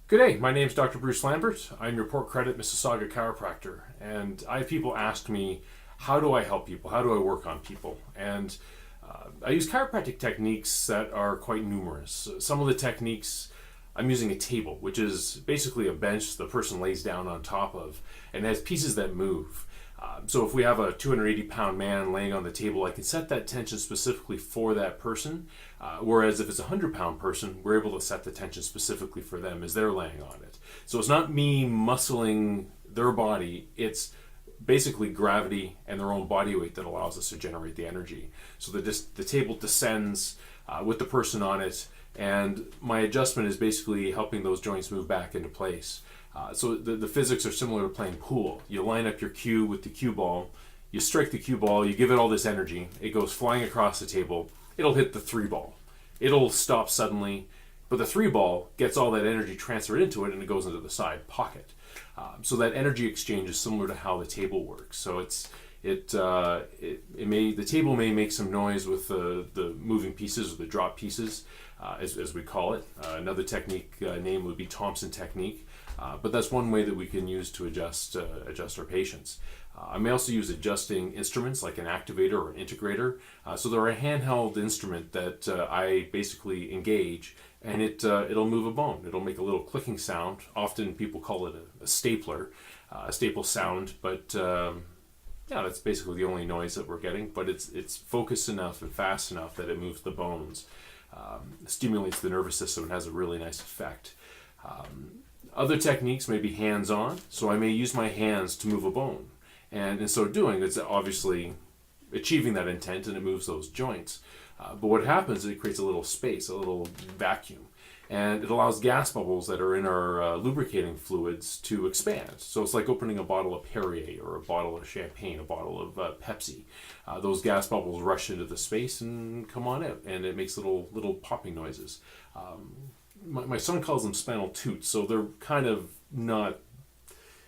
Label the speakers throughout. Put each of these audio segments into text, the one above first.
Speaker 1: Good day, my name is Dr. Bruce Lambert. I'm your Port Credit Mississauga Chiropractor, and I have people ask me, how do I help people? How do I work on people? And I use chiropractic techniques that are quite numerous. Some of the techniques, I'm using a table, which is basically a bench the person lays down on top of, and has pieces that move. So if we have a 280-pound man laying on the table, I can set that tension specifically for that person. Whereas if it's a 100-pound person, we're able to set the tension specifically for them as they're laying on it. So it's not me muscling their body, it's basically gravity and their own body weight that allows us to generate the energy. So the table descends with the person on it, and my adjustment is basically helping those joints move back into place. So the physics are similar to playing pool. You line up your cue with the cue ball, you strike the cue ball, you give it all this energy, it goes flying across the table, it'll hit the 3 ball. It'll stop suddenly, but the 3 ball gets all that energy transferred into it and it goes into the side pocket. So that energy exchange is similar to how the table works. So the table may make some noise with the moving pieces or the drop pieces, as we call it. Another technique name would be Thompson technique. But that's one way that we can use to adjust our patients. I may also use adjusting instruments like an activator or an integrator. So they're a handheld instrument that I basically engage, and it'll move a bone. It'll make a little clicking sound. Often people call it a stapler, a staple sound, but yeah, that's basically the only noise that we're getting. But it's focused enough and fast enough that it moves the bones, stimulates the nervous system, and has a really nice effect. Other techniques may be hands-on, so I may use my hands to move a bone. And in so doing, it's obviously achieving that intent and it moves those joints. But what happens is it creates a little space, a little vacuum. And it allows gas bubbles that are in our lubricating fluids to expand. So it's like opening a bottle of Perrier or a bottle of champagne, a bottle of Pepsi. Those gas bubbles rush into the space and come on out, and it makes little popping noises. My son calls them spinal toots, so they're kind of not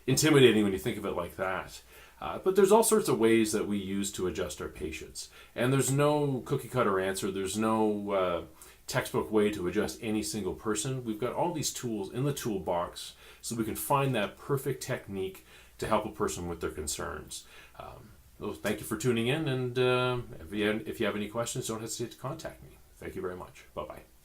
Speaker 1: intimidating when you think of it like that. But there's all sorts of ways that we use to adjust our patients. And there's no cookie cutter answer. There's no textbook way to adjust any single person. We've got all these tools in the toolbox so we can find that perfect technique to help a person with their concerns. So thank you for tuning in, and if you have any questions, don't hesitate to contact me. Thank you very much. Bye-bye.